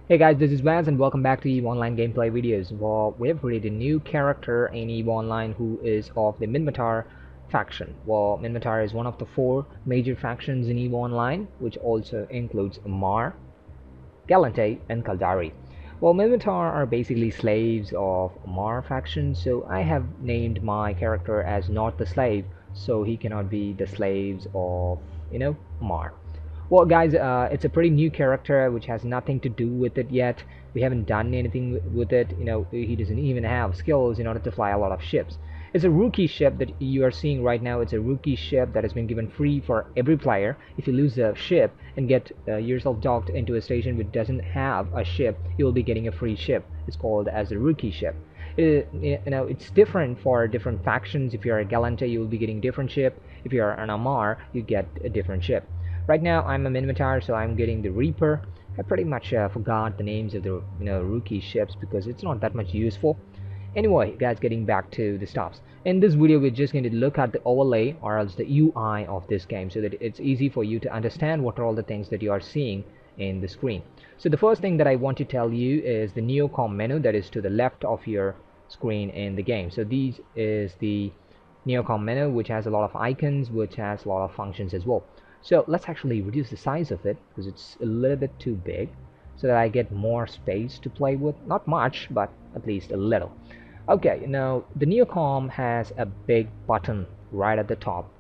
Hey guys, this is Vance and welcome back to EVE Online gameplay videos. Well, we have created a new character in EVE Online who is of the Minmatar faction. Well, Minmatar is one of the four major factions in EVE Online, which also includes Mar, Gallente, and Kaldari. Well, Minmatar are basically slaves of Mar faction, so I have named my character as not the slave, so he cannot be the slaves of, Mar. Well, guys, it's a pretty new character which has nothing to do with it yet. We haven't done anything with it. He doesn't even have skills in order to fly a lot of ships. It's a rookie ship that you are seeing right now. It's a rookie ship that has been given free for every player. If you lose a ship and get yourself docked into a station which doesn't have a ship, you will be getting a free ship. It's called as a rookie ship. It's different for different factions. If you're a Gallente, you will be getting different ship. If you're an Amar, you get a different ship. Right now I'm a Minmatar, so I'm getting the Reaper. I pretty much forgot the names of the rookie ships because it's not that much useful. Anyway, guys, getting back to the stops. In this video, we're just going to look at the overlay or else the UI of this game so that it's easy for you to understand what are all the things that you are seeing in the screen. So the first thing that I want to tell you is the Neocom menu that is to the left of your screen in the game. So this is the Neocom menu, which has a lot of icons, which has a lot of functions as well. So let's actually reduce the size of it because it's a little bit too big so that I get more space to play with. Not much, but at least a little. Okay, now the Neocom has a big button right at the top.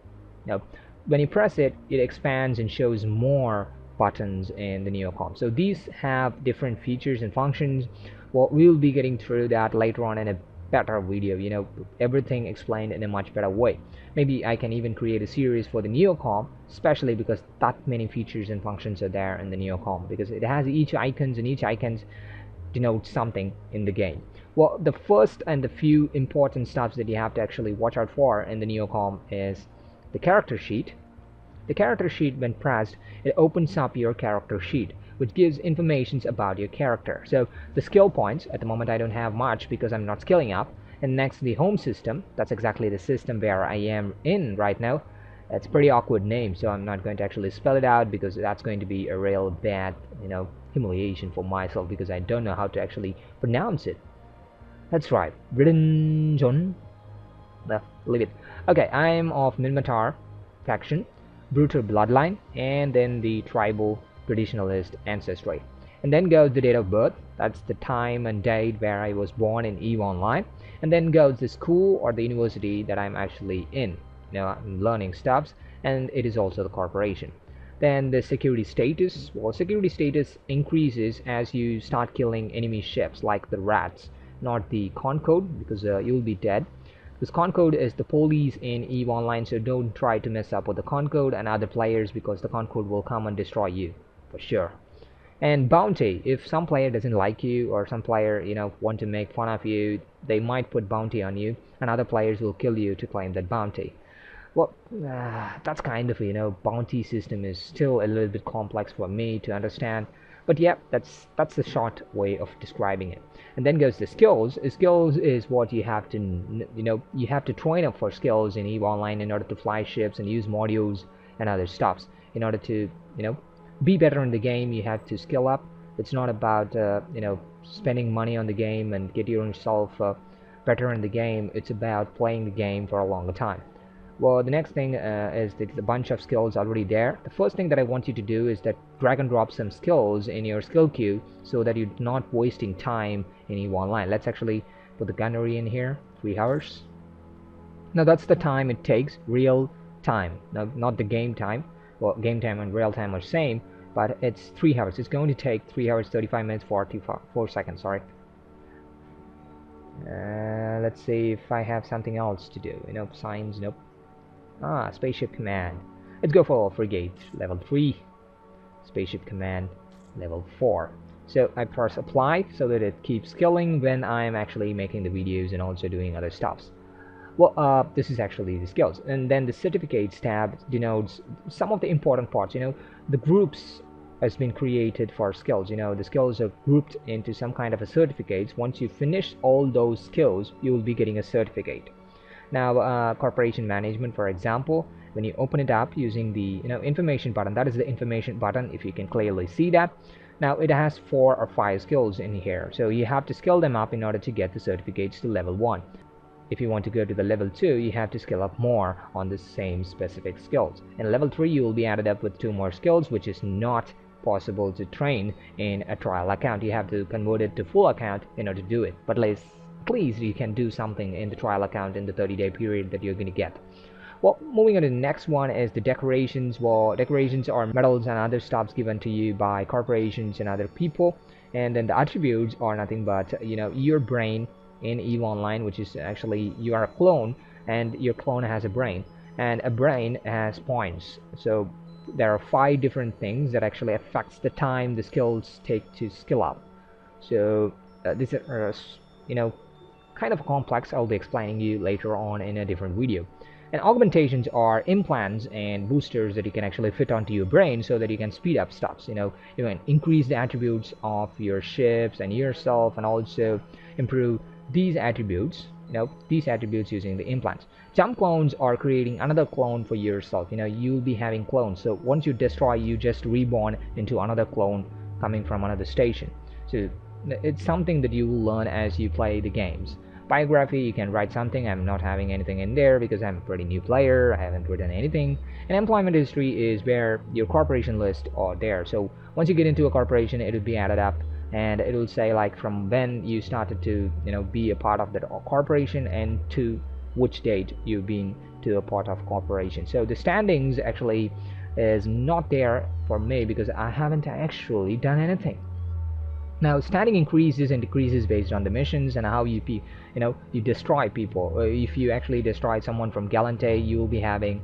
Now, when you press it, it expands and shows more buttons in the Neocom. So these have different features and functions. Well, we'll be getting through that later on in a better video, everything explained in a much better way. Maybe I can even create a series for the Neocom, especially because that many features and functions are there in the Neocom, because it has each icons and each icons denotes something in the game. Well, the first and the few important stuff that you have to actually watch out for in the Neocom is the character sheet. The character sheet, when pressed, it opens up your character sheet, which gives information about your character. So the skill points, at the moment I don't have much because I'm not skilling up. And next, the home system. That's exactly the system where I am in right now. It's a pretty awkward name, so I'm not going to actually spell it out because that's going to be a real bad, humiliation for myself because I don't know how to actually pronounce it. That's right, Ridden John. Leave it. Okay, I'm of Minmatar faction, brutal bloodline, and then the tribal traditionalist ancestry. And then goes the date of birth. That's the time and date where I was born in EVE Online. And then goes the school or the university that I'm actually in. I'm learning stuffs, and it is also the corporation. Then the security status. Well, security status increases as you start killing enemy ships like the rats, not the concode, because you'll be dead. This concode is the police in EVE Online, so don't try to mess up with the concode and other players because the concode will come and destroy you for sure. And bounty, if some player doesn't like you or some player want to make fun of you, they might put bounty on you and other players will kill you to claim that bounty. Well, that's kind of bounty system is still a little bit complex for me to understand, but yeah, that's the short way of describing it. And then goes the skills. Skills is what you have to you have to train up for skills in EVE Online in order to fly ships and use modules and other stuffs. In order to be better in the game, you have to skill up. It's not about spending money on the game and get yourself better in the game. It's about playing the game for a longer time. Well, the next thing is the bunch of skills already there. The first thing that I want you to do is that drag and drop some skills in your skill queue so that you're not wasting time in EVE Online. Let's actually put the gunnery in here, 3 hours. Now that's the time it takes, real time. Now, not the game time. Well, game time and real time are same, but it's 3 hours. It's going to take 3 hours 35 minutes 44 seconds. Sorry. Let's see if I have something else to do. Signs. Nope. Spaceship command. Let's go for frigate level 3. Spaceship command level 4. So I press apply so that it keeps skilling when I'm actually making the videos and also doing other stuffs. Well, this is actually the skills. And then the certificates tab denotes some of the important parts. The groups has been created for skills. The skills are grouped into some kind of a certificates. Once you finish all those skills, you will be getting a certificate. Now, corporation management, for example, when you open it up using the information button, that is the information button, if you can clearly see that. Now it has 4 or 5 skills in here, so you have to skill them up in order to get the certificates to level 1. If you want to go to the level 2, you have to skill up more on the same specific skills. In level 3, you will be added up with 2 more skills, which is not possible to train in a trial account. You have to convert it to full account in order to do it. But at least you can do something in the trial account in the 30-day period that you're going to get. Well, moving on to the next one is the decorations. Well, decorations are medals and other stuffs given to you by corporations and other people. And then the attributes are nothing but, your brain in EVE Online, which is actually you are a clone, and your clone has a brain, and a brain has points. So there are 5 different things that actually affects the time the skills take to skill up. So this is kind of complex. I'll be explaining you later on in a different video. And augmentations are implants and boosters that you can actually fit onto your brain so that you can speed up stuff. You can increase the attributes of your ships and yourself, and also improve these attributes using the implants. Jump clones are creating another clone for yourself. You'll be having clones, so once you destroy, you just reborn into another clone coming from another station. So it's something that you will learn as you play the games. Biography, you can write something. I'm not having anything in there because I'm a pretty new player. I haven't written anything. And employment history is where your corporation list are there. So once you get into a corporation, it will be added up, and it will say like from when you started to be a part of that corporation and to which date you've been to a part of corporation. So the standings actually is not there for me because I haven't actually done anything. Now standing increases and decreases based on the missions and how you destroy people. If you actually destroy someone from Gallente, you will be having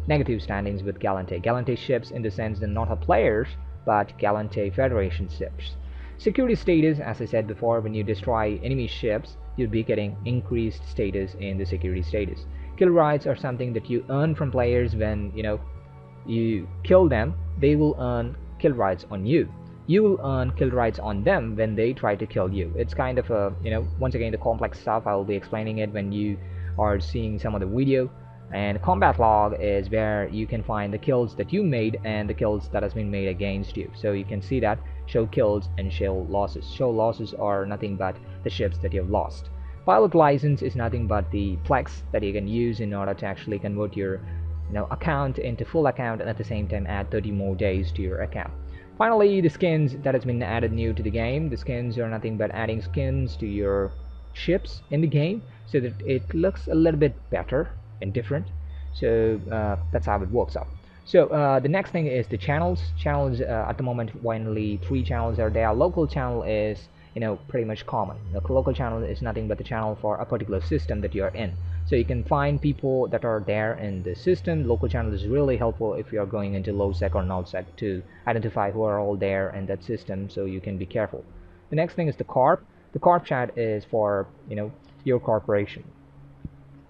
negative standings with Gallente. Gallente ships in the sense that not a players, but Gallente Federation ships. Security status, as I said before, when you destroy enemy ships, you'll be getting increased status in the security status. Kill rights are something that you earn from players. When you kill them, they will earn kill rights on you. You will earn kill rights on them when they try to kill you. It's kind of a, once again, the complex stuff. I will be explaining it when you are seeing some of the video. And combat log is where you can find the kills that you made and the kills that has been made against you. So you can see that show kills and show losses. Show losses are nothing but the ships that you've lost. Pilot license is nothing but the flex that you can use in order to actually convert your account into full account, and at the same time add 30 more days to your account. Finally, the skins that has been added new to the game. The skins are nothing but adding skins to your ships in the game so that it looks a little bit better and different. So that's how it works out. So the next thing is the channels. Channels at the moment only 3 channels are there. Local channel is pretty much common. The local channel is nothing but the channel for a particular system that you're in. So you can find people that are there in the system. Local channel is really helpful if you are going into low sec or null sec to identify who are all there in that system, so you can be careful. The next thing is the corp. The corp chat is for your corporation.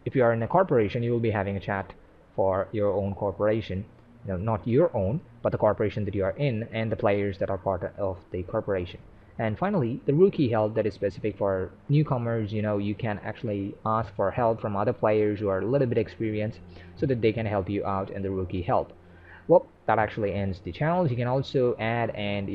If you are in a corporation, you will be having a chat for your own corporation. Not your own, but the corporation that you are in and the players that are part of the corporation. And finally, the rookie help that is specific for newcomers. You can actually ask for help from other players who are a little bit experienced so that they can help you out in the rookie help. Well, that actually ends the channels. You can also add and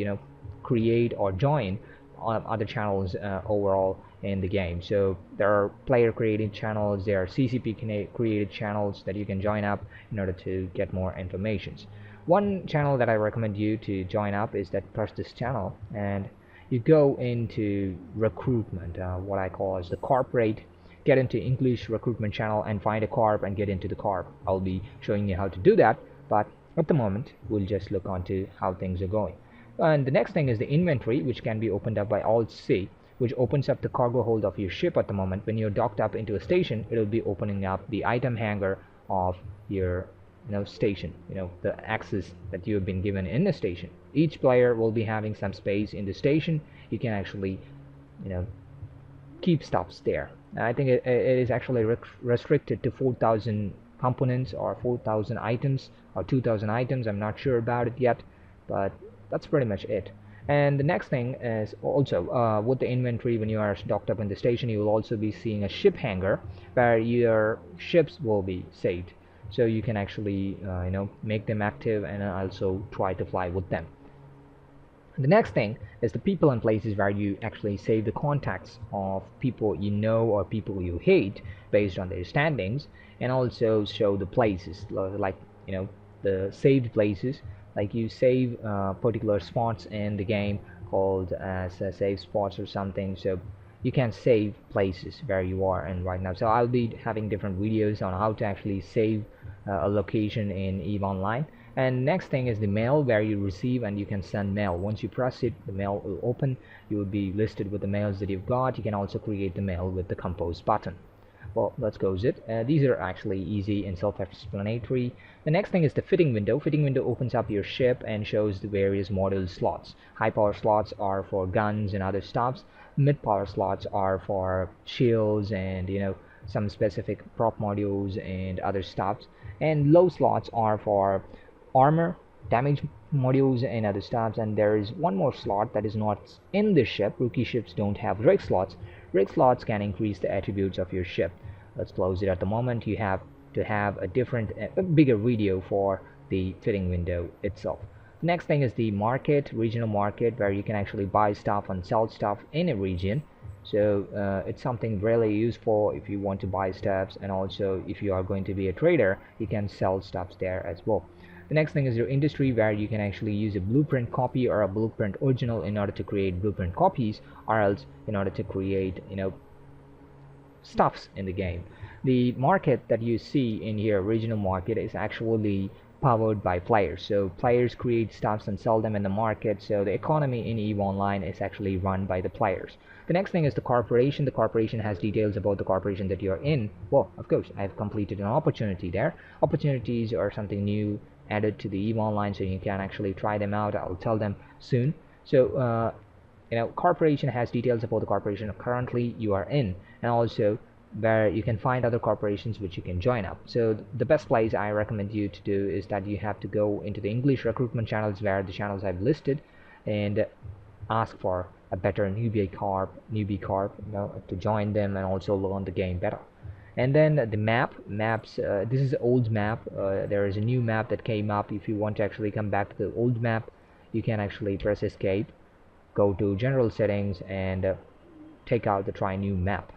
create or join other channels overall in the game. So there are player created channels, there are CCP created channels that you can join up in order to get more information. One channel that I recommend you to join up is that press this channel and you go into recruitment, what I call as the corporate. Get into English recruitment channel and find a corp and get into the corp. I'll be showing you how to do that, but at the moment we'll just look onto how things are going. And the next thing is the inventory, which can be opened up by Alt-C, which opens up the cargo hold of your ship. At the moment when you're docked up into a station, it'll be opening up the item hangar of your station, the access that you have been given in the station. Each player will be having some space in the station. You can actually keep stuffs there. And I think it is actually restricted to 4,000 components or 4,000 items or 2,000 items. I'm not sure about it yet, but that's pretty much it. And the next thing is also with the inventory. When you are docked up in the station, you will also be seeing a ship hangar where your ships will be saved, so you can actually make them active and also try to fly with them. The next thing is the people and places, where you actually save the contacts of people you know or people you hate based on their standings, and also show the places like, you know, the saved places. Like you save particular spots in the game called as save spots or something. So you can save places where you are in right now. So I'll be having different videos on how to actually save a location in EVE Online. And next thing is the mail, where you receive and you can send mail. Once you press it, the mail will open. You will be listed with the mails that you've got. You can also create the mail with the compose button. Well, let's go with it. These are actually easy and self-explanatory. The next thing is the fitting window. Fitting window opens up your ship and shows the various model slots. High power slots are for guns and other stuffs. Mid power slots are for shields and, you know, some specific prop modules and other stuffs. And low slots are for armor, damage modules and other stuffs. And there is one more slot that is not in the ship. Rookie ships don't have rig slots. Rig slots can increase the attributes of your ship. Let's close it at the moment. You have to have a different, a bigger video for the fitting window itself. The next thing is the market, regional market, where you can actually buy stuff and sell stuff in a region. So it's something really useful if you want to buy stuffs, and also if you are going to be a trader, you can sell stuffs there as well. The next thing is your industry, where you can actually use a blueprint copy or a blueprint original in order to create blueprint copies, or else in order to create, you know, stuffs in the game. The market that you see in here, regional market, is actually powered by players. So players create stuffs and sell them in the market. So the economy in EVE Online is actually run by the players. The next thing is the corporation. The corporation has details about the corporation that you're in. Well, of course, I've completed an opportunity there. Opportunities are something new added to the EVE Online, so you can actually try them out. I'll tell them soon. So you know, corporation has details about the corporation currently you are in, and also where you can find other corporations which you can join up. So the best place I recommend you to do is that you have to go into the English recruitment channels, where the channels I've listed, and ask for a better newbie corp, you know, to join them and also learn the game better. And then the maps, this is the old map. There is a new map that came up. If you want to actually come back to the old map, you can actually press escape, go to general settings, and take out the try new map.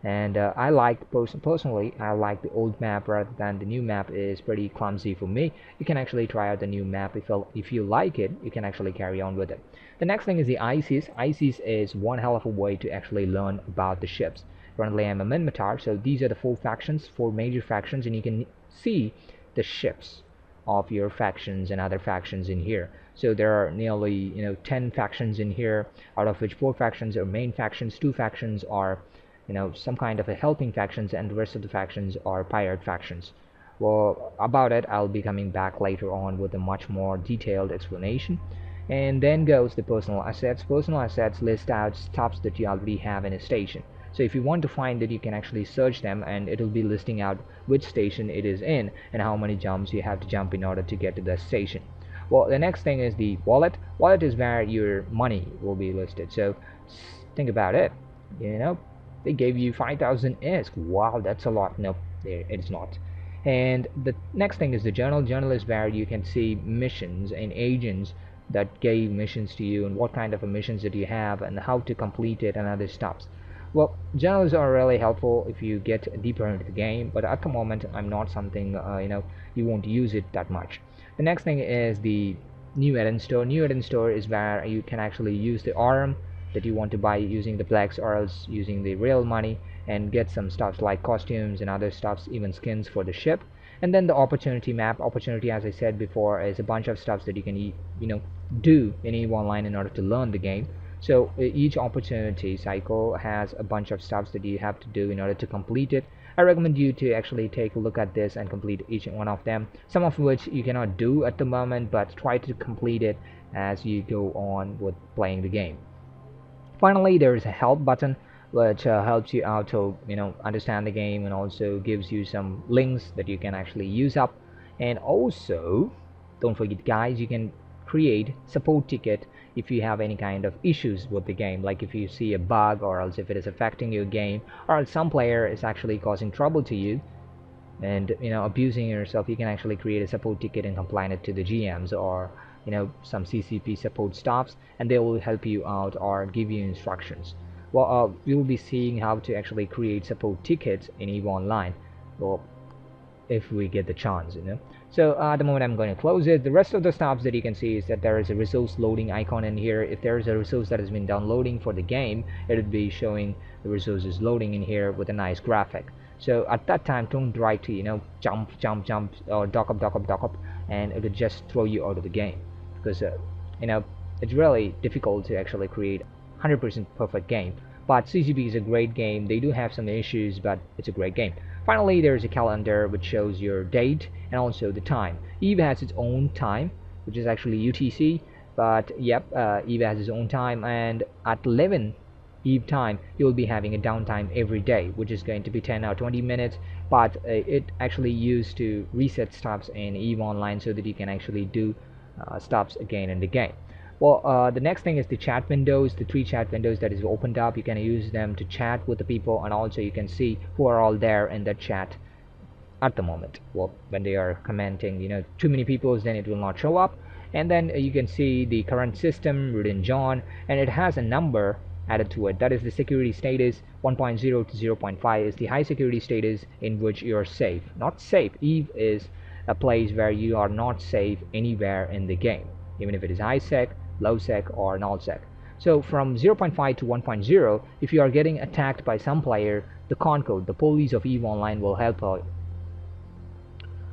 And I like personally I like the old map rather than the new map. Is pretty clumsy for me. You can actually try out the new map. If you like it, you can actually carry on with it. The next thing is the ICs. ICs is one hell of a way to actually learn about the ships. Currently I'm a Minmatar, so these are the four major factions, and you can see the ships of your factions and other factions in here. So there are nearly, you know, 10 factions in here, out of which 4 factions are main factions, 2 factions are, you know, some kind of a helping factions, and the rest of the factions are pirate factions. Well, about it I'll be coming back later on with a much more detailed explanation. And then goes the personal assets. Personal assets list out stuffs that you already have in a station. So if you want to find it, you can actually search them, and it will be listing out which station it is in and how many jumps you have to jump in order to get to that station. Well, the next thing is the wallet. Wallet is where your money will be listed. So think about it. You know, they gave you 5,000 ISK. Wow, that's a lot. Nope, it's not. And the next thing is the journal. Journal is where you can see missions and agents that gave missions to you, and what kind of missions that you have, and how to complete it, and other stuffs. Well, journals are really helpful if you get deeper into the game, but at the moment I'm not something, you know, you won't use it that much. The next thing is the new Eden store. New Eden store is where you can actually use the ARM that you want to buy using the Plex, or else using the real money, and get some stuff like costumes and other stuffs, even skins for the ship. And then the opportunity map. Opportunity, as I said before, is a bunch of stuffs that you can, you know, do in EVE Online in order to learn the game. So each opportunity cycle has a bunch of stuffs that you have to do in order to complete it. I recommend you to actually take a look at this and complete each one of them, some of which you cannot do at the moment, but try to complete it as you go on with playing the game. Finally, there is a help button, which helps you out to, you know, understand the game, and also gives you some links that you can actually use up. And also, don't forget guys, you can create support ticket if you have any kind of issues with the game, like if you see a bug, or else if it is affecting your game, or else some player is actually causing trouble to you and, you know, abusing yourself. You can actually create a support ticket and complain it to the GMs, or some CCP support staffs, and they will help you out or give you instructions. Well, we will be seeing how to actually create support tickets in EVE Online. Well, if we get the chance. So at the moment I'm going to close it. The rest of the stops that you can see is that there is a resource loading icon in here. If there is a resource that has been downloading for the game, it would be showing the resources loading in here with a nice graphic. So at that time, don't try to jump or dock up, and it would just throw you out of the game, because it's really difficult to actually create 100% perfect game. But CCP is a great game. They do have some issues, but it's a great game. Finally, there's a calendar which shows your date and also the time. EVE has its own time, which is actually UTC, but yep, EVE has its own time, and at 11 EVE time you will be having a downtime every day, which is going to be 10 or 20 minutes, but it actually used to reset stops in EVE Online so that you can actually do stops again and again. Well, the next thing is the chat windows, the 3 chat windows that is opened up. You can use them to chat with the people, and also you can see who are all there in the chat at the moment. Well, when they are commenting too many people, then it will not show up. And then you can see the current system, Rudin John, and it has a number added to it. That is the security status. 1.0 to 0.5 is the high security status in which you are safe. Not safe. EVE is a place where you are not safe anywhere in the game, even if it is high sec, low sec, or null sec. So from 0.5 to 1.0, if you are getting attacked by some player, the Concorde, the police of EVE Online,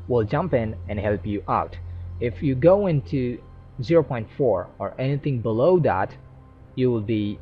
will jump in and help you out. If you go into 0.4 or anything below that, you will be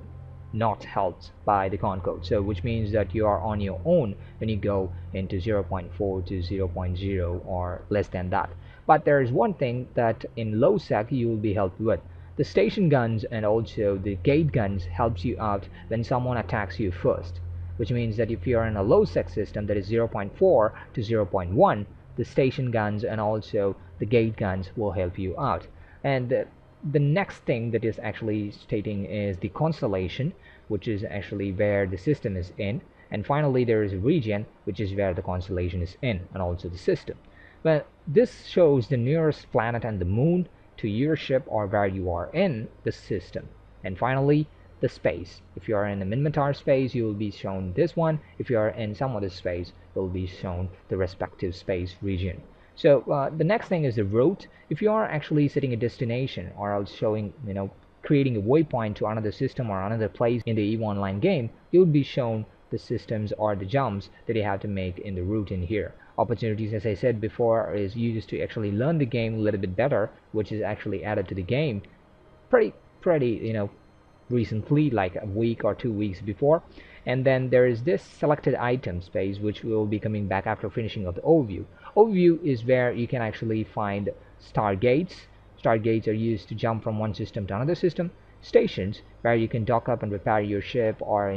not helped by the Concorde, so which means that you are on your own when you go into 0.4 to 0.0 or less than that. But there is one thing that in low sec you will be helped with. The station guns and also the gate guns helps you out when someone attacks you first, which means that if you are in a low sec system, that is 0.4 to 0.1, the station guns and also the gate guns will help you out. And the next thing that is actually stating is the constellation, which is actually where the system is in, and finally there is a region, which is where the constellation is in, and also the system. Well, this shows the nearest planet and the moon to your ship or where you are in the system. And finally, the space. If you are in the Minmatar space, you will be shown this one. If you are in some other space, it will be shown the respective space region. So the next thing is the route. If you are actually setting a destination or else showing, creating a waypoint to another system or another place in the EVE Online game, you will be shown the systems or the jumps that you have to make in the route in here. Opportunities, as I said before, is used to actually learn the game a little bit better, which is actually added to the game pretty recently, like a week or 2 weeks before. And then there is this selected item space, which will be coming back after finishing of the overview. Overview is where you can actually find stargates. Stargates are used to jump from one system to another system. Stations, where you can dock up and repair your ship, or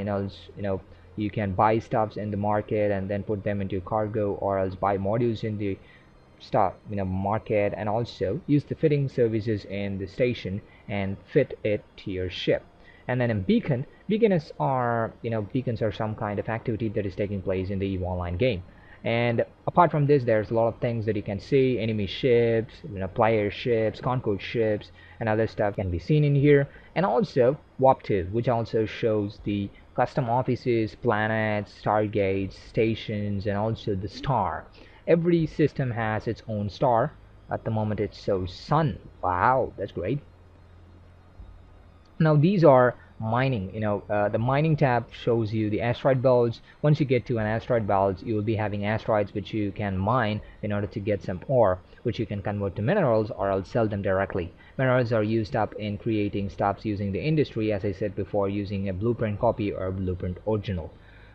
you can buy stuffs in the market and then put them into cargo, or else buy modules in the market, and also use the fitting services in the station and fit it to your ship. And then in beacons are some kind of activity that is taking place in the EVE Online game. And apart from this, there's a lot of things that you can see: enemy ships, player ships, Concorde ships, and other stuff can be seen in here. And also Warp 2, which also shows the custom offices, planets, stargates, stations, and also the star. Every system has its own star. At the moment it shows Sun. Wow, that's great. Now these are mining. The mining tab shows you the asteroid belts. Once you get to an asteroid belt, you will be having asteroids which you can mine in order to get some ore, which you can convert to minerals or else sell them directly. Minerals are used up in creating stuffs using the industry, as I said before, using a blueprint copy or blueprint original.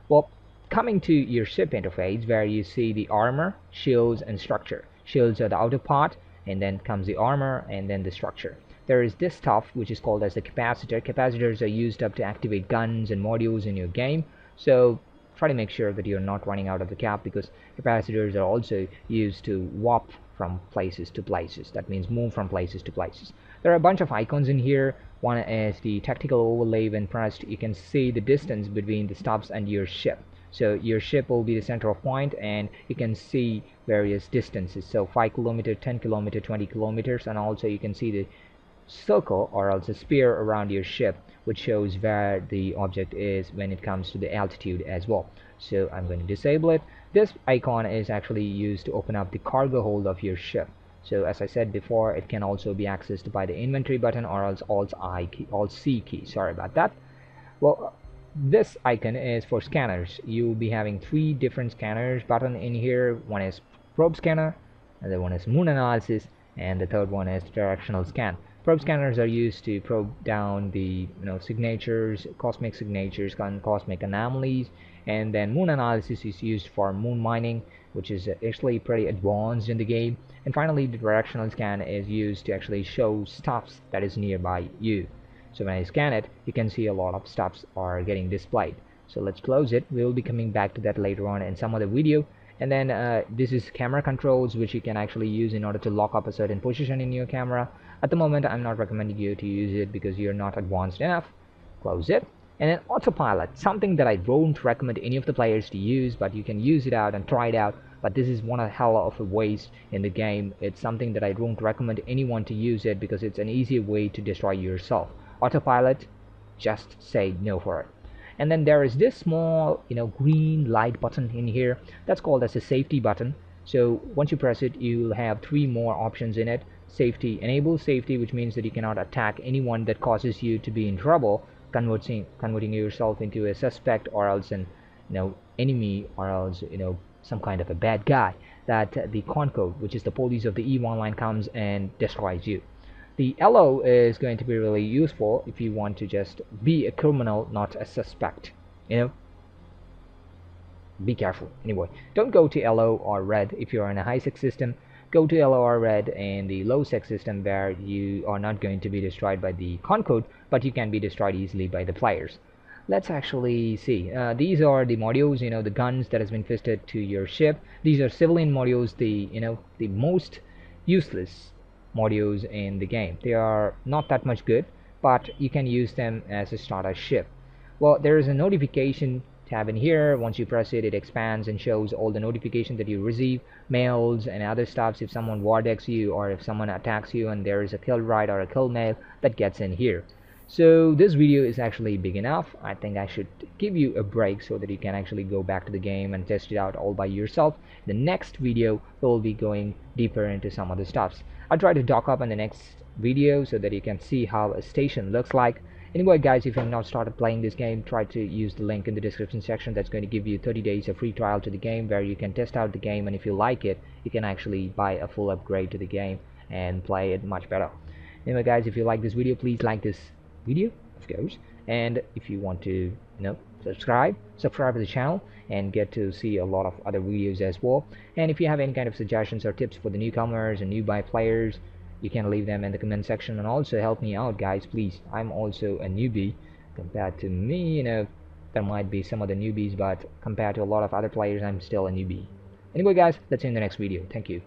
Well, coming to your ship interface, where you see the armor, shields, and structure. Shields are the outer part, and then comes the armor, and then the structure. There is this stuff which is called as the capacitor. Capacitors are used up to activate guns and modules in your game, so try to make sure that you're not running out of the cap, because capacitors are also used to warp from places to places. That means move from places to places. There are a bunch of icons in here. One is the tactical overlay. When pressed, you can see the distance between the stops and your ship. So your ship will be the center of point, and you can see various distances. So 5 km, 10 km, 20 kilometers, and also you can see the circle or else a sphere around your ship, which shows where the object is when it comes to the altitude as well. So I'm going to disable it. This icon is actually used to open up the cargo hold of your ship. So as I said before, it can also be accessed by the inventory button or else Alt C key. Sorry about that. Well, this icon is for scanners. You'll be having 3 different scanners button in here. One is probe scanner, another one is moon analysis, and the third one is directional scan. Probe scanners are used to probe down the signatures, cosmic signatures, cosmic anomalies, and then moon analysis is used for moon mining, which is actually pretty advanced in the game. And finally, the directional scan is used to actually show stuff that is nearby you. So when I scan it, you can see a lot of stuffs are getting displayed. So let's close it. We will be coming back to that later on in some other video. And then this is camera controls, which you can actually use in order to lock up a certain position in your camera. At the moment, I'm not recommending you to use it because you're not advanced enough. Close it. And then autopilot, something that I won't recommend any of the players to use, but you can use it out and try it out. But this is one hell of a waste in the game. It's something that I won't recommend anyone to use it because it's an easy way to destroy yourself. Autopilot, just say no for it. And then there is this small green light button in here that's called as a safety button. So once you press it, you'll have 3 more options in it. Safety, enable safety, which means that you cannot attack anyone that causes you to be in trouble, converting yourself into a suspect or else an enemy or else some kind of a bad guy, that the Concode, which is the police of the EVE Online, comes and destroys you. The LO is going to be really useful if you want to just be a criminal, not a suspect. Be careful. Anyway, don't go to LO or red if you're in a high sec system. Go to LO or red in the low sec system, where you are not going to be destroyed by the Concode, but you can be destroyed easily by the players. Let's actually see. These are the modules, the guns that has been fitted to your ship. These are civilian modules, the most useless modules in the game. They are not that much good, but you can use them as a starter ship. Well, there is a notification tab in here. Once you press it, it expands and shows all the notifications that you receive, mails and other stuffs. If someone wardecks you or if someone attacks you and there is a kill ride or a kill mail, that gets in here. So this video is actually big enough. I think I should give you a break so that you can actually go back to the game and test it out all by yourself. The next video will be going deeper into some other stuffs. I'll try to dock up in the next video so that you can see how a station looks like. Anyway guys, if you have not started playing this game, try to use the link in the description section. That's going to give you 30 days of free trial to the game, where you can test out the game, and if you like it, you can actually buy a full upgrade to the game and play it much better. Anyway guys, if you like this video, please like this video, of course, and if you want to subscribe to the channel and get to see a lot of other videos as well. And if you have any kind of suggestions or tips for the newcomers and newbie players, you can leave them in the comment section, and also help me out guys, please. I'm also a newbie compared to me. There might be some other newbies, but compared to a lot of other players, I'm still a newbie. Anyway guys, let's see you in the next video. Thank you.